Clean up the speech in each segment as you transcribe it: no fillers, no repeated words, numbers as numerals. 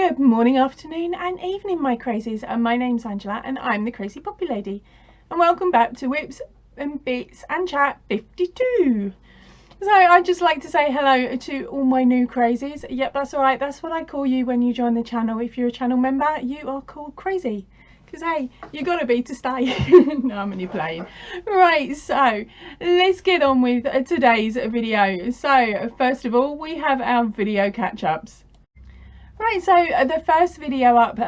Good morning, afternoon and evening, my crazies. My name's Angela and I'm the Crazy Poppy Lady. And welcome back to Whips and Bits and Chat 52. So I'd just like to say hello to all my new crazies. Yep, that's alright, that's what I call you when you join the channel. If you're a channel member, you are called Crazy. Because hey, you gotta be to stay. No, I'm only playing. Right, so let's get on with today's video. So first of all, we have our video catch-ups. Right, so the first video up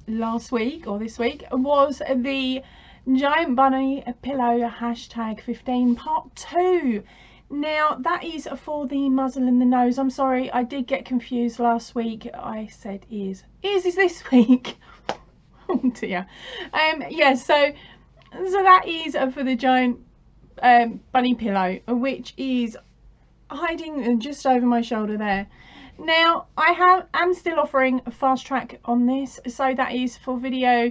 last week or this week was the giant bunny pillow hashtag 15 part 2. Now that is for the muzzle and the nose. I'm sorry, I did get confused last week. I said ears. Ears is this week. Oh dear. Yeah, so that is for the giant bunny pillow, which is hiding just over my shoulder there. Now I am still offering a fast track on this, so that is for video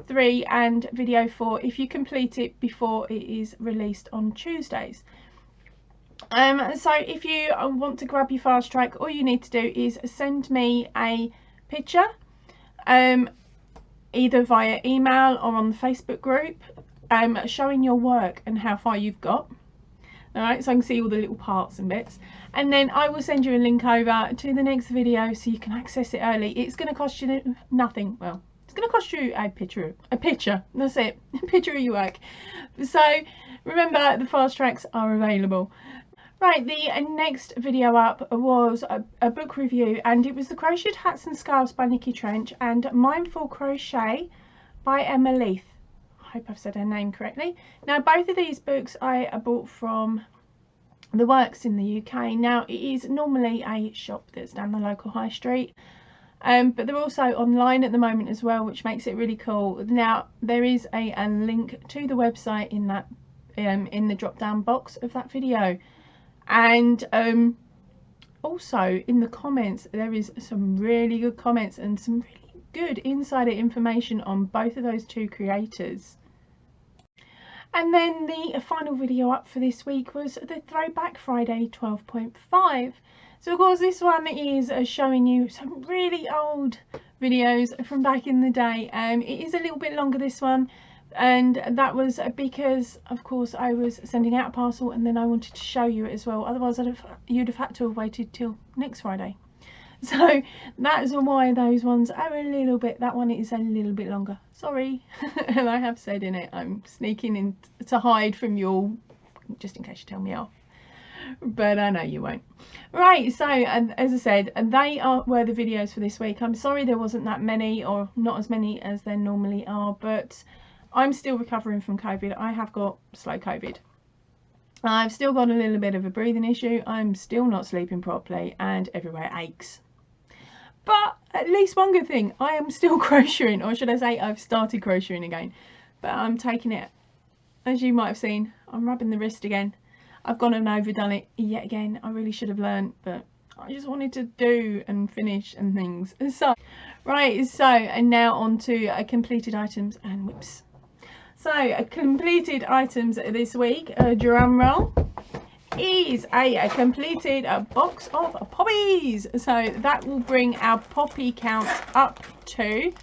3 and video 4 if you complete it before it is released on Tuesdays. So if you want to grab your fast track, all you need to do is send me a picture, either via email or on the Facebook group, showing your work and how far you've got. Alright, so I can see all the little parts and bits, and then I will send you a link over to the next video so you can access it early. It's going to cost you nothing. Well, it's going to cost you a picture, that's it, a picture of your work. So remember, the fast tracks are available. Right, the next video up was a book review, and it was The Crocheted Hats and Scarves by Nikki Trench and Mindful Crochet by Emma Leith. I hope I've said her name correctly. Now both of these books I bought from The Works in the UK. Now it is normally a shop that's down the local high street, but they're also online at the moment as well, which makes it really cool. Now there is a link to the website in that in the drop down box of that video, and also in the comments there is some really good comments and some really good insider information on both of those two creators. And then the final video up for this week was the Throwback Friday 12.5. So of course this one is showing you some really old videos from back in the day. It is a little bit longer, this one, and that was because of course I was sending out a parcel and then I wanted to show you it as well. Otherwise you'd have had to have waited till next Friday. So that's why those ones are a little bit, that one is a little bit longer, sorry. And I have said in it, I'm sneaking in to hide from you all, just in case you tell me off, but I know you won't. Right, so as I said, they were the videos for this week. I'm sorry there wasn't that many, or not as many as there normally are, but I'm still recovering from COVID. I have got slow COVID. I've still got a little bit of a breathing issue. I'm still not sleeping properly and everywhere aches. But at least one good thing, I am still crocheting, or should I say I've started crocheting again. But I'm taking it, as you might have seen, I'm rubbing the wrist again. I've gone and overdone it yet again. I really should have learned, but I just wanted to do and finish and things. So, right, so, and now on to completed items and whips. So, completed items this week, drum roll, is a completed box of poppies. So that will bring our poppy count up to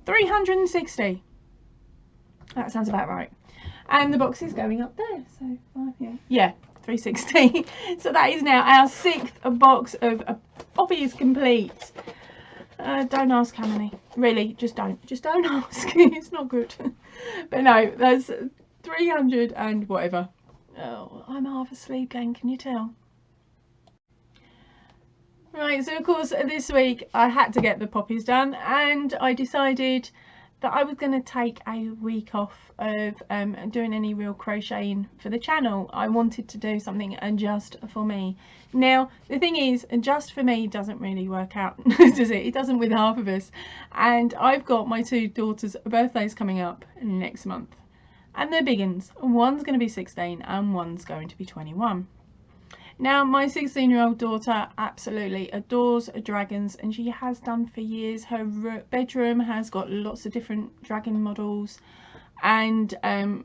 360. That sounds about right. And the box is going up there, so yeah, 360. So that is now our 6th box of poppies complete. Don't ask how many, really, just don't ask. It's not good. But no, there's 300 and whatever. Oh, I'm half asleep again, can you tell? Right, so of course this week I had to get the poppies done, and I decided that I was going to take a week off of doing any real crocheting for the channel. I wanted to do something just for me. Now the thing is, just for me doesn't really work out, does it? It doesn't with half of us. And I've got my 2 daughters' birthdays coming up next month. And they're big uns. One's going to be 16 and one's going to be 21. Now my 16-year-old daughter absolutely adores dragons, and she has done for years. Her bedroom has got lots of different dragon models, and her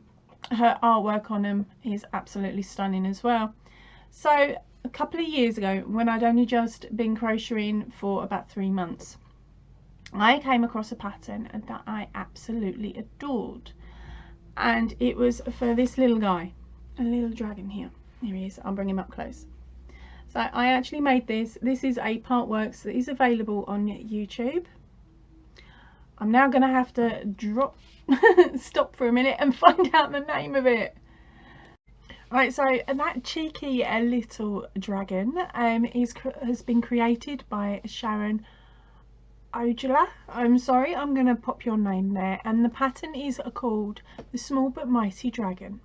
artwork on them is absolutely stunning as well. So a couple of years ago, when I'd only just been crocheting for about 3 months, I came across a pattern that I absolutely adored, and it was for this little guy, a little dragon here. Here he is. I'll bring him up close. So I actually made this. This is a part works that is available on YouTube. I'm now going to have to stop for a minute and find out the name of it. Right, so that cheeky little dragon has been created by Sharon Ojala. I'm sorry, I'm going to pop your name there. And the pattern is called the Small But Mighty Dragon.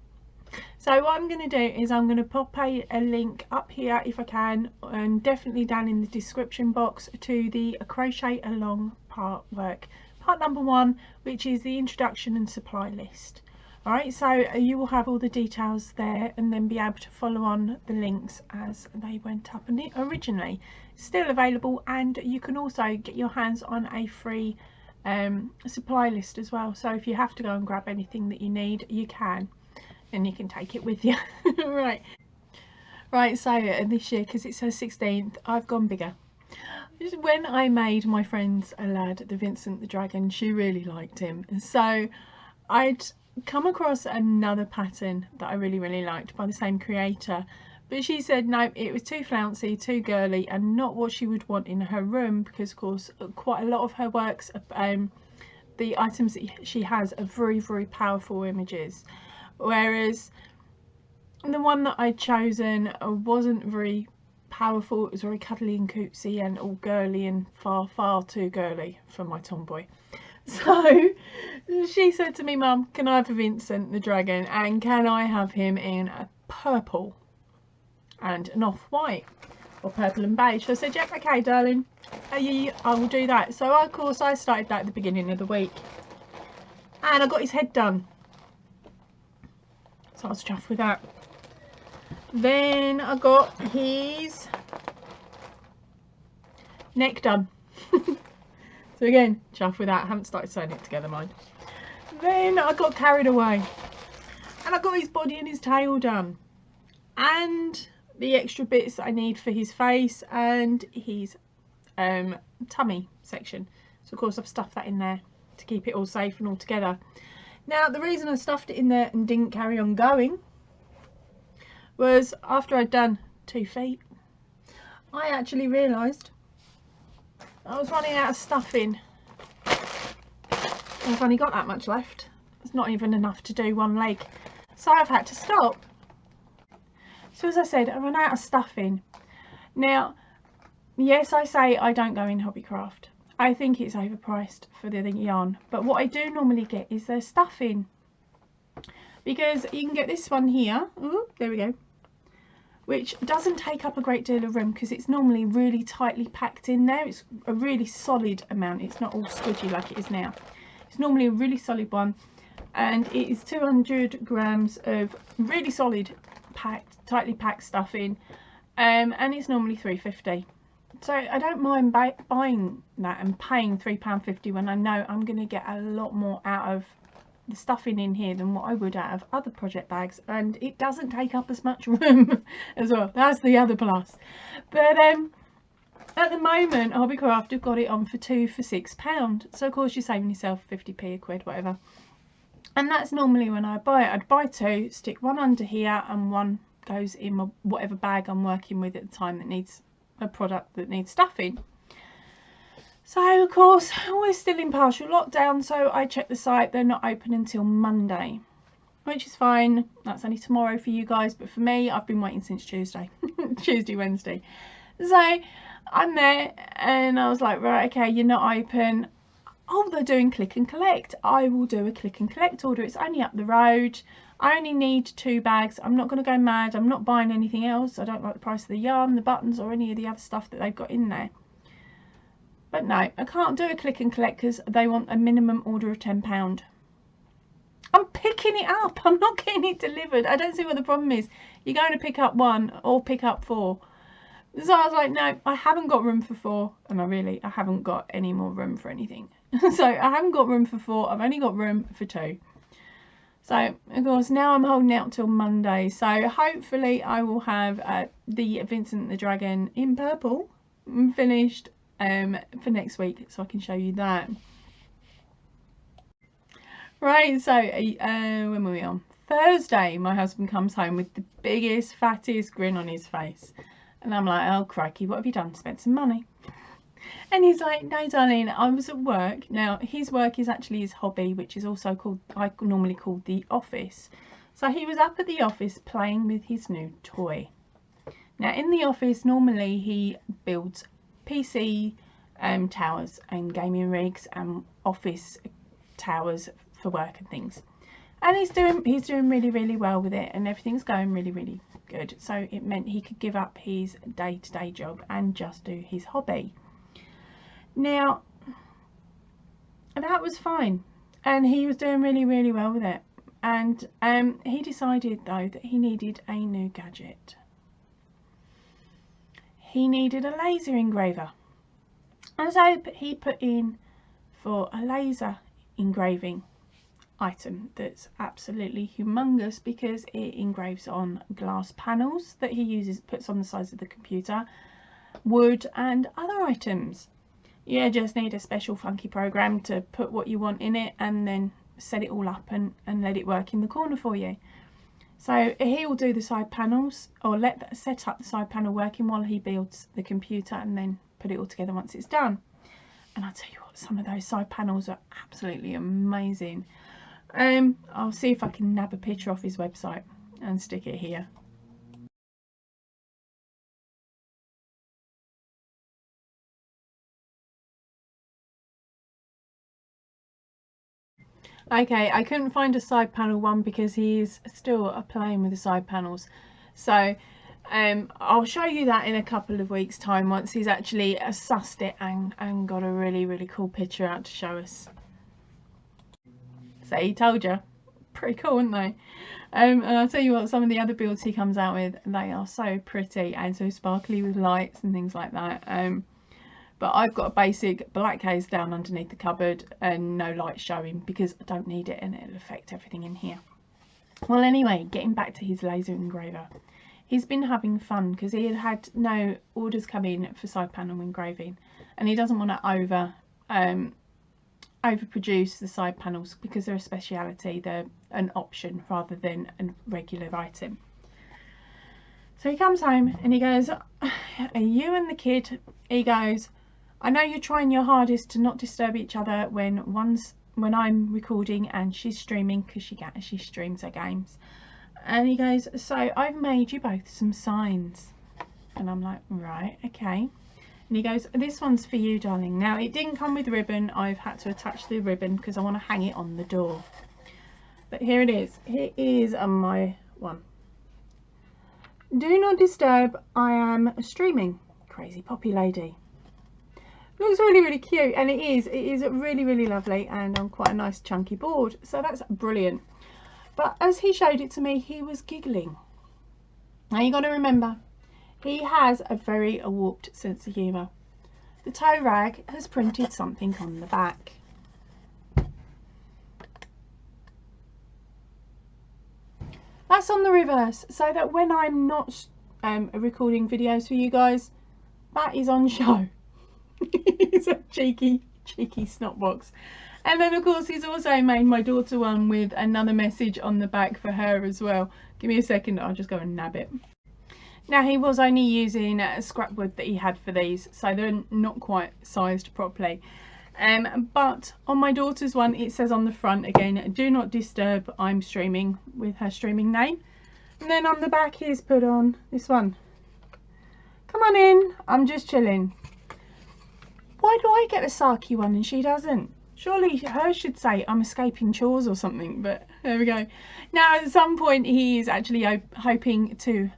So what I'm going to do is I'm going to pop a link up here if I can, and definitely down in the description box, to the crochet along part work, part number 1, which is the introduction and supply list. Alright, so you will have all the details there and then be able to follow on the links as they went up and originally. Still available, and you can also get your hands on a free supply list as well. So if you have to go and grab anything that you need, you can, and you can take it with you. Right, so this year, because it's her 16th, I've gone bigger. When I made my friend's lad, the Vincent the Dragon, she really liked him, and so I'd come across another pattern that I really liked by the same creator, but she said no, it was too flouncy, too girly, and not what she would want in her room, because of course quite a lot of her works, the items that she has are very powerful images, whereas the one that I'd chosen wasn't very powerful. It was very cuddly and cutesy and all girly, and far too girly for my tomboy. So she said to me, Mum, can I have a Vincent the Dragon, and can I have him in a purple and an off-white, or purple and beige? So I said, yep, okay darling, I will do that. So of course I started that at the beginning of the week, and I got his head done, so I was chuffed with that. Then I got his neck done. So again, chuffed with that. I haven't started sewing it together, mind. Then I got carried away, and I got his body and his tail done, and the extra bits that I need for his face and his tummy section. So of course I've stuffed that in there to keep it all safe and all together. Now the reason I stuffed it in there and didn't carry on going was after I'd done 2 feet, I actually realised I was running out of stuffing. I've only got that much left. It's not even enough to do one leg, so I've had to stop. So as I said, I ran out of stuffing. Now, yes, I say I don't go in Hobbycraft. I think it's overpriced for the yarn, but what I do normally get is their stuffing, because you can get this one here. Ooh, there we go. Which doesn't take up a great deal of room, because it's normally really tightly packed in there. It's a really solid amount. It's not all squidgy like it is now. It's normally a really solid one, and it is 200 grams of really solid tightly packed stuffing, and it's normally £3.50. So I don't mind buying that and paying £3.50 when I know I'm going to get a lot more out of the stuffing in here than what I would out of other project bags, and it doesn't take up as much room as well. That's the other plus. But at the moment Hobbycraft have got it on for 2 for £6, so of course you're saving yourself 50p, a quid, whatever. And that's normally when I buy it. I'd buy 2, stick one under here, and one goes in my whatever bag I'm working with at the time that needs a product that needs stuffing. So of course we're still in partial lockdown, so I checked the site. They're not open until Monday, which is fine. That's only tomorrow for you guys, but for me, I've been waiting since Tuesday. Wednesday. So I'm there, and I was like, right, okay, you're not open. Oh, they're doing click and collect. I will do a click and collect order. It's only up the road. I only need 2 bags. I'm not going to go mad. I'm not buying anything else. I don't like the price of the yarn, the buttons, or any of the other stuff that they've got in there. But no, I can't do a click and collect because they want a minimum order of £10. I'm picking it up. I'm not getting it delivered. I don't see what the problem is. You're going to pick up 1 or pick up 4. So I was like, no, I haven't got room for 4. And I haven't got any more room for anything. So I haven't got room for 4. I've only got room for 2. So of course now I'm holding out till Monday. So hopefully I will have the Vincent the Dragon in purple finished for next week, so I can show you that. Right, so when were we on? Thursday, my husband comes home with the biggest, fattest grin on his face. And I'm like, oh crikey, what have you done? Spent some money. And he's like, no darling, I was at work. Now his work is actually his hobby, which is also called, I normally call the office. So he was up at the office playing with his new toy. Now in the office, normally he builds PC towers and gaming rigs and office towers for work and things. And he's doing really well with it, and everything's going really good. So it meant he could give up his day-to-day job and just do his hobby. Now that was fine, and he was doing really well with it. And he decided though that he needed a new gadget. He needed a laser engraver, and so he put in for a laser engraving item that's absolutely humongous, because it engraves on glass panels that he puts on the sides of the computer, wood and other items. You just need a special funky program to put what you want in it and then set it all up and let it work in the corner for you. So he will do the side panels, or set up the side panel working while he builds the computer, and then put it all together once it's done. And I'll tell you what, some of those side panels are absolutely amazing. I'll see if I can nab a picture off his website and stick it here. Okay, I couldn't find a side panel one because he is still playing with the side panels. So I'll show you that in a couple of weeks' time, once he's actually sussed it and got a really cool picture out to show us. So he told you. Pretty cool, aren't they? And I'll tell you what, some of the other builds he comes out with, they are so pretty and so sparkly with lights and things like that. But I've got a basic black case down underneath the cupboard and no light showing because I don't need it, and it'll affect everything in here. Well, anyway, getting back to his laser engraver. He's been having fun because he had no orders come in for side panel engraving, and he doesn't want to overproduce the side panels because they're a speciality. They're an option rather than a regular item. So he comes home and he goes, are you and the kid? He goes, I know you're trying your hardest to not disturb each other when I'm recording and she's streaming, because she streams her games. And he goes, so I've made you both some signs. And I'm like, right, okay. And he goes, this one's for you, darling. Now, it didn't come with ribbon. I've had to attach the ribbon because I want to hang it on the door. But here it is. Here is my one. Do not disturb, I am streaming. Crazy poppy lady. Looks really cute, and it is really lovely, and on quite a nice chunky board, so that's brilliant. But as he showed it to me, he was giggling. Now you got to remember, he has a very warped sense of humour. The tow rag has printed something on the back. That's on the reverse, so that when I'm not recording videos for you guys, that is on show. It's a cheeky snot box. And then of course he's also made my daughter one with another message on the back for her as well. Give me a second, I'll just go and nab it. Now he was only using scrap wood that he had for these, so they're not quite sized properly. But on my daughter's one, it says on the front again, do not disturb, I'm streaming, with her streaming name. And then on the back he's put on this one, come on in, I'm just chilling. Why do I get a Saki one and she doesn't? Surely hers should say I'm escaping chores or something, but there we go. Now at some point he is actually hoping to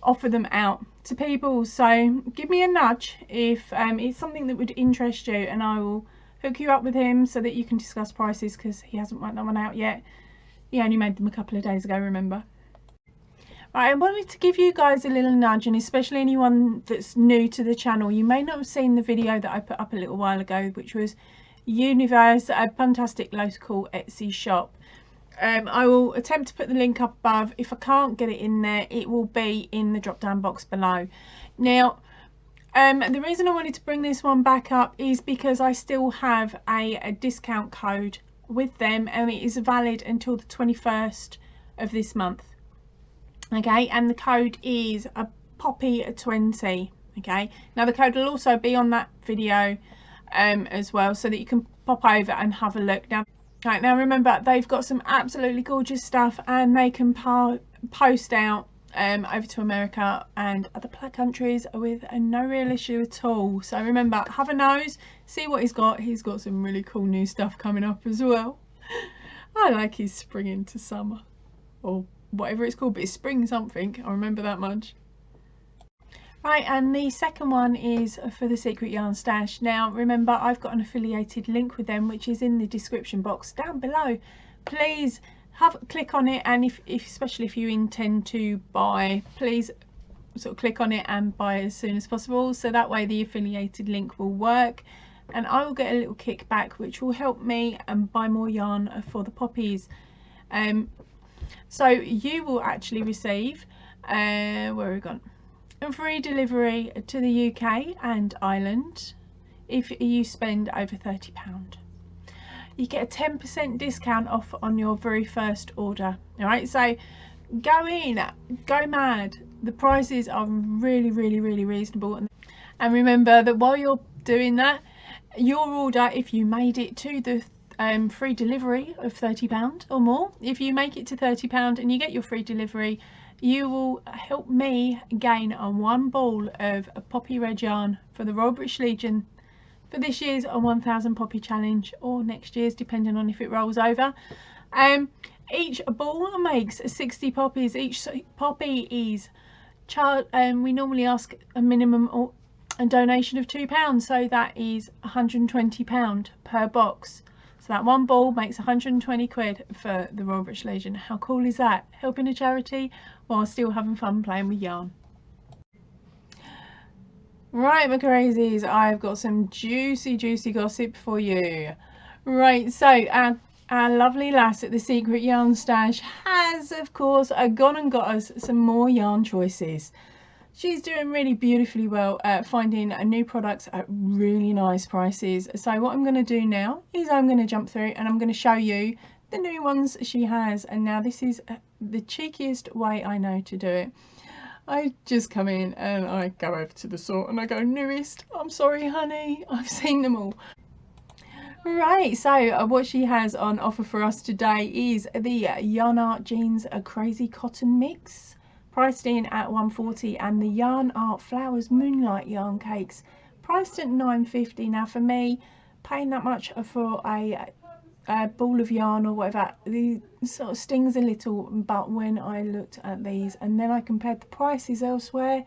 offer them out to people, so give me a nudge if it's something that would interest you, and I will hook you up with him so that you can discuss prices, because he hasn't worked that one out yet. He only made them a couple of days ago, remember. Right, I wanted to give you guys a little nudge, and especially anyone that's new to the channel. You may not have seen the video that I put up a little while ago, which was Eweniverse, a Puntastic local Etsy shop. I will attempt to put the link up above. If I can't get it in there, it will be in the drop down box below. Now The reason I wanted to bring this one back up is because I still have a discount code with them, and it is valid until the 21st of this month. Okay, and the code is a poppy20. Okay, now the code will also be on that video as well, so that you can pop over and have a look. Now remember, they've got some absolutely gorgeous stuff, and they can post out over to America and other countries with no real issue at all. So remember, have a nose, see what he's got. He's got some really cool new stuff coming up as well. I like his spring into summer, or whatever it's called, but it's spring something, I remember that much. Right, and the second one is for the Secret Yarn Stash. Now remember, I've got an affiliated link with them, which is in the description box down below. Please click on it, and if especially if you intend to buy, please sort of click on it and buy as soon as possible, so that way the affiliated link will work and I will get a little kickback, which will help me and buy more yarn for the poppies. So you will actually receive where have we gone, a free delivery to the UK and Ireland if you spend over £30. You get a 10% discount off on your very first order. All right, so go in, go mad. The prices are really reasonable, and remember that while you're doing that, your order, if you made it to the free delivery of £30 or more, if you make it to £30 and you get your free delivery, you will help me gain a 1 ball of poppy red yarn for the Royal British Legion for this year's 1000 poppy challenge, or next year's, depending on if it rolls over. Each ball makes 60 poppies. Each poppy is we normally ask a minimum or a donation of £2, so that is £120 per box. So that 1 ball makes 120 quid for the Royal British Legion. How cool is that? Helping a charity while still having fun playing with yarn. Right, my crazies, I've got some juicy gossip for you. Right, so our lovely lass at the Secret Yarn Stash has, of course, gone and got us some more yarn choices. She's doing really beautifully well at finding new products at really nice prices. So what I'm going to do now is I'm going to jump through and I'm going to show you the new ones she has. And now this is the cheekiest way I know to do it. I just come in and I go over to the sort and I go, newest, I'm sorry honey, I've seen them all. Right, so what she has on offer for us today is the Yarn Art Jeans Crazy Cotton Mix, priced in at £140, and the Yarn Art Flowers Moonlight Yarn Cakes, priced at £9.50. Now for me, paying that much for a ball of yarn or whatever, the sort of stings a little, but when I looked at these and then I compared the prices elsewhere,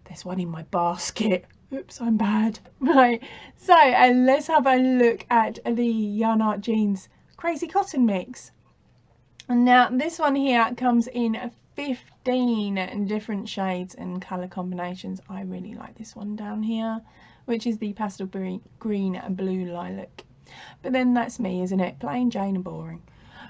there's one in my basket. Oops, I'm bad. Right, so let's have a look at the Yarn Art Jeans Crazy Cotton Mix. And now this one here comes in 15 different shades and colour combinations. I really like this one down here, which is the pastel green and blue lilac. But then that's me, isn't it? Plain Jane and boring.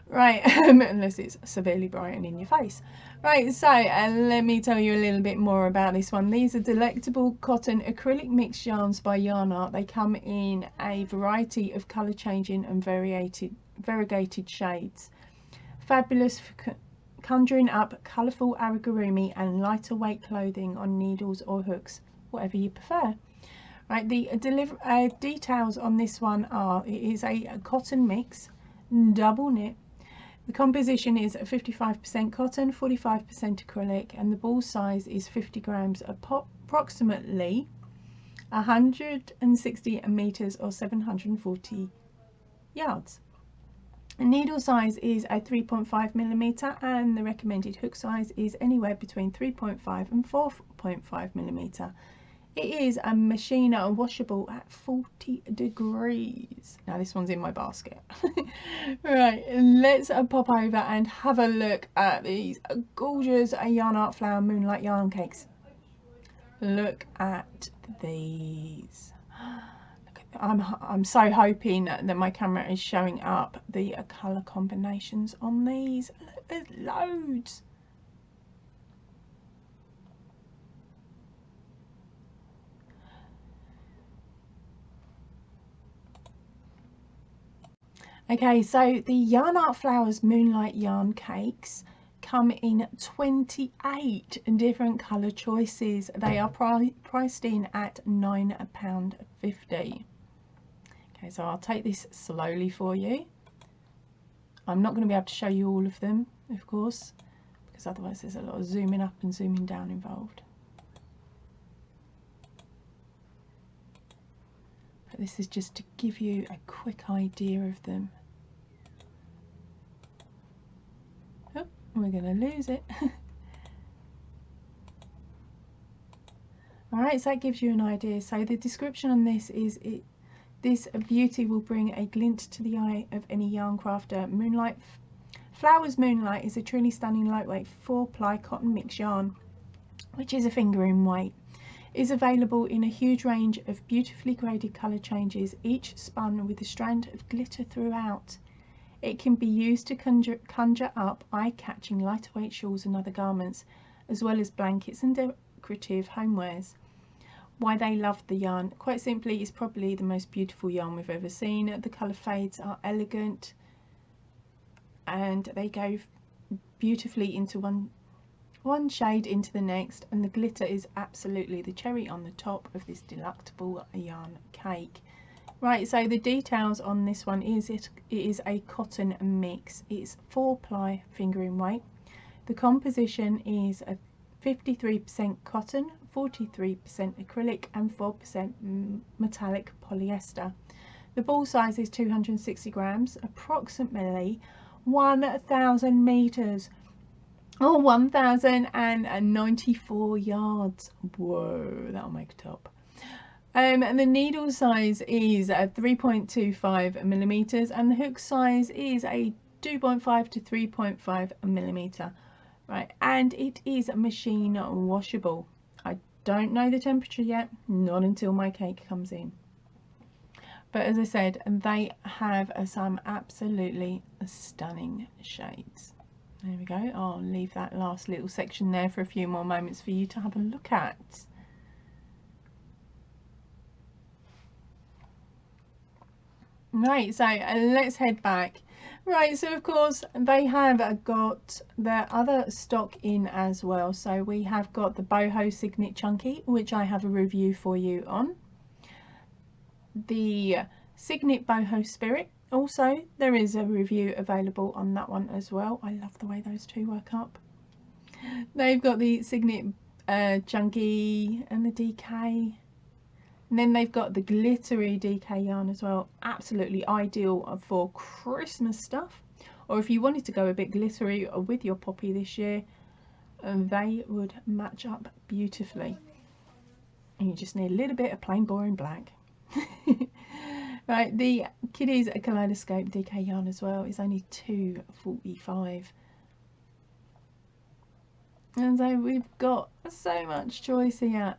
Right, unless it's severely bright and in your face. Right, so let me tell you a little bit more about this one. These are delectable cotton acrylic mixed yarns by Yarn Art. They come in a variety of colour changing and variegated shades. Fabulous for conjuring up colourful amigurumi and lighter weight clothing on needles or hooks, whatever you prefer. Right, the details on this one are, it is a cotton mix, double knit. The composition is 55% cotton, 45% acrylic, and the ball size is 50 grams, approximately 160 meters or 740 yards. The needle size is a 3.5 millimeter, and the recommended hook size is anywhere between 3.5 and 4.5 millimeter. It is a machine washable at 40 degrees. Now this one's in my basket. Right, let's pop over and have a look at these gorgeous Yarn Art Flower Moonlight Yarn Cakes. Look at these. I'm so hoping that my camera is showing up the colour combinations on these. Look, there's loads. Okay, so the Yarn Art Flowers Moonlight Yarn Cakes come in 28 different colour choices. They are priced in at £9.50. Okay, so I'll take this slowly for you. I'm not going to be able to show you all of them, of course, because otherwise there's a lot of zooming up and zooming down involved. But this is just to give you a quick idea of them. Oh, we're going to lose it. Alright, so that gives you an idea. So the description on this is this beauty will bring a glint to the eye of any yarn crafter. Flowers Moonlight is a truly stunning lightweight 4-ply cotton mix yarn, which is a finger in weight. Is available in a huge range of beautifully graded colour changes, each spun with a strand of glitter throughout. It can be used to conjure up eye-catching lighter-weight shawls and other garments, as well as blankets and decorative homewares. Why they love the yarn? Quite simply, it's probably the most beautiful yarn we've ever seen. The colour fades are elegant and they go beautifully into one shade into the next, and the glitter is absolutely the cherry on the top of this delectable yarn cake. Right, so the details on this one is it is a cotton mix. It's 4-ply finger in weight. The composition is a 53% cotton, 43% acrylic and 4% metallic polyester. The ball size is 260 grams, approximately 1,000 meters or 1,094 yards. Whoa, that'll make a top. And the needle size is 3.25 millimeters, and the hook size is a 2.5 to 3.5 millimeter. Right, and it is machine washable. I don't know the temperature yet, not until my cake comes in. But as I said, they have some absolutely stunning shades. There we go. I'll leave that last little section there for a few more moments for you to have a look at. Right, so let's head back. Right, so of course they have got their other stock in as well. So we have got the Boho Signet Chunky, which I have a review for you on. The Signet Boho Spirit, also there is a review available on that one as well. I love the way those two work up. They've got the Signet Chunky and the DK. And then they've got the glittery DK yarn as well. Absolutely ideal for Christmas stuff. Or if you wanted to go a bit glittery with your poppy this year, they would match up beautifully. And you just need a little bit of plain boring black. Right, the Kiddies Kaleidoscope DK yarn as well is only £2.45. And so we've got so much choice here.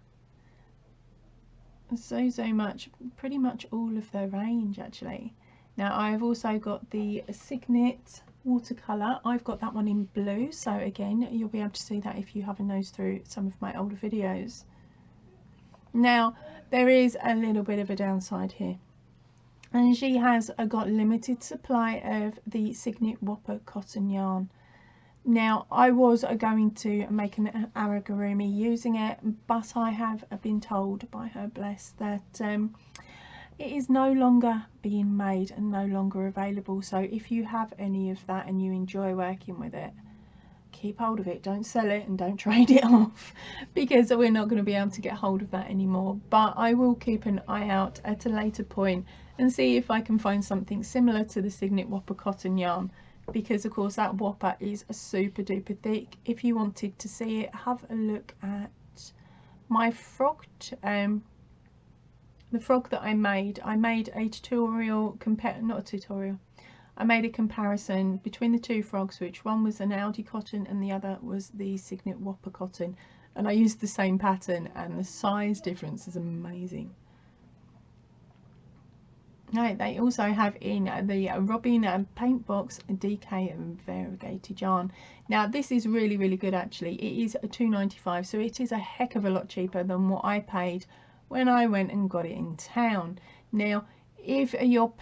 So much, pretty much all of the range actually. Now I've also got the Signet watercolour. I've got that one in blue, so again you'll be able to see that if you have a nose through some of my older videos. Now there is a little bit of a downside here, and she has got limited supply of the Signet Whopper cotton yarn. Now I was going to make an amigurumi using it, but I have been told by her, bless, that it is no longer being made and no longer available. So if you have any of that and you enjoy working with it, keep hold of it. Don't sell it and don't trade it off, because we're not going to be able to get hold of that anymore. But I will keep an eye out at a later point and see if I can find something similar to the Signet Whopper cotton yarn, because of course that Whopper is super duper thick. If you wanted to see it, have a look at my frog, the frog that I made a tutorial, I made a comparison between the two frogs, which one was an Aldi cotton and the other was the Signet Whopper cotton, and I used the same pattern and the size difference is amazing. Right, they also have in the Robin Paint Box DK variegated yarn. Now this is really good actually. It is £2.95, so it is a heck of a lot cheaper than what I paid when I went and got it in town. Now if you're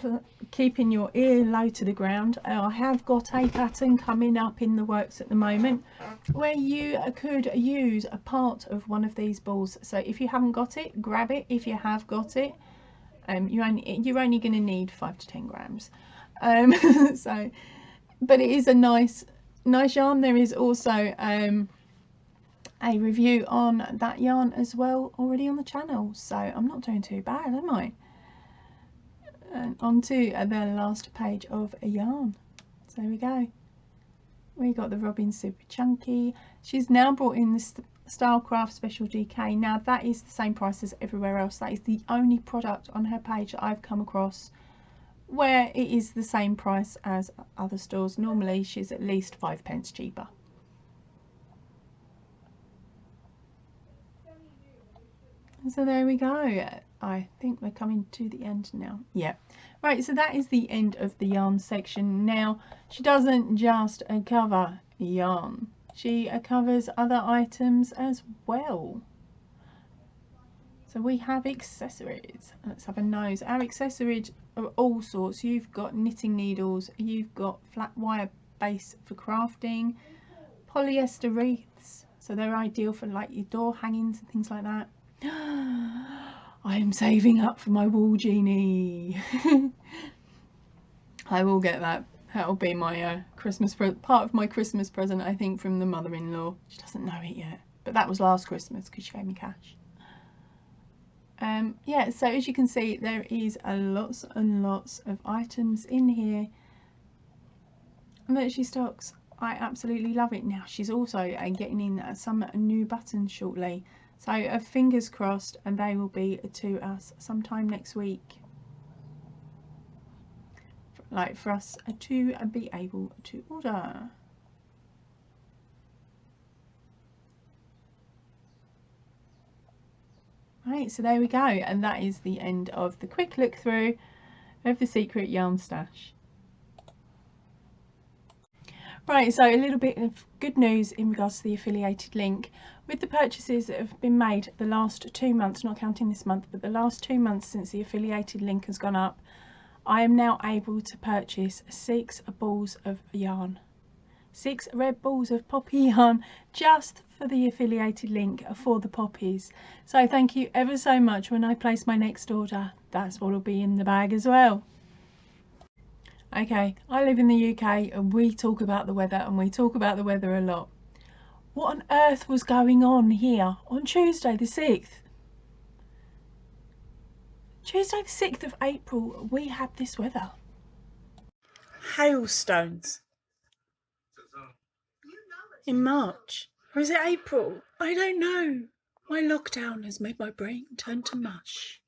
keeping your ear low to the ground, I have got a pattern coming up in the works at the moment where you could use a part of one of these balls. So if you haven't got it, grab it. If you have got it, you're only going to need 5 to 10 grams. So, but it is a nice yarn. There is also a review on that yarn as well already on the channel, so I'm not doing too bad, am I? And on to the last page of a yarn. So there we go. We got the Robin Super Chunky. She's now brought in the Stylecraft Special DK. Now that is the same price as everywhere else. That is the only product on her page that I've come across where it is the same price as other stores. Normally she's at least 5p cheaper. So there we go. I think we're coming to the end now. Yeah. Right, so that is the end of the yarn section. Now, she doesn't just cover yarn. She covers other items as well. So we have accessories. Let's have a nose. Our accessories are all sorts. You've got knitting needles. You've got flat wire base for crafting. Polyester wreaths. So they're ideal for like your door hangings and things like that. I am saving up for my wall genie. I will get that. That'll be my Christmas part of my Christmas present, I think, from the mother-in-law. She doesn't know it yet, but that was last Christmas because she gave me cash. Yeah, so as you can see, there is lots and lots of items in here that she stocks. I absolutely love it. Now she's also getting in some new buttons shortly. So fingers crossed, and they will be to us sometime next week. Like for us to be able to order. Right, so there we go. And that is the end of the quick look through of the secret yarn stash. Right, so a little bit of good news in regards to the affiliated link. With the purchases that have been made the last 2 months, not counting this month, but the last 2 months since the affiliated link has gone up, I am now able to purchase 6 balls of yarn. 6 red balls of poppy yarn just for the affiliated link for the poppies. So thank you ever so much. When I place my next order, that's what will be in the bag as well. Okay, I live in the UK and we talk about the weather, and we talk about the weather a lot. What on earth was going on here on Tuesday the 6th? Tuesday the 6th of April, we had this weather. Hailstones. In March. Or is it April? I don't know. My lockdown has made my brain turn to mush.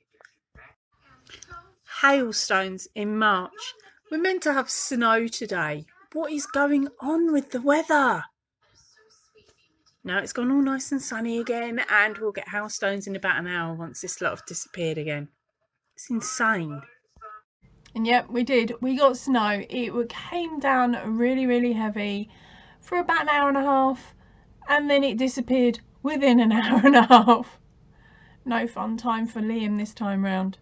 Hailstones in March. We're meant to have snow today. What is going on with the weather? Now it's gone all nice and sunny again, and we'll get hailstones in about an hour once this lot have disappeared again. It's insane. And yep, we did. We got snow. It came down really, really heavy for about an hour and a half, and then it disappeared within an hour and a half. No fun time for Liam this time round.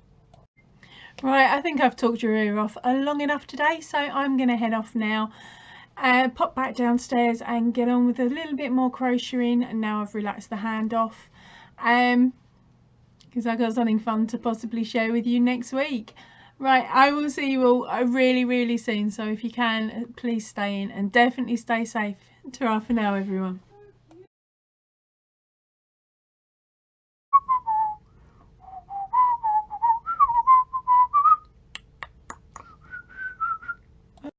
Right, I think I've talked your ear off long enough today, so I'm going to head off now. Pop back downstairs and get on with a little bit more crocheting, and now I've relaxed the hand off because I've got something fun to possibly share with you next week. Right, I will see you all really, really soon, so if you can, please stay in and definitely stay safe. Ta-ra for now, everyone.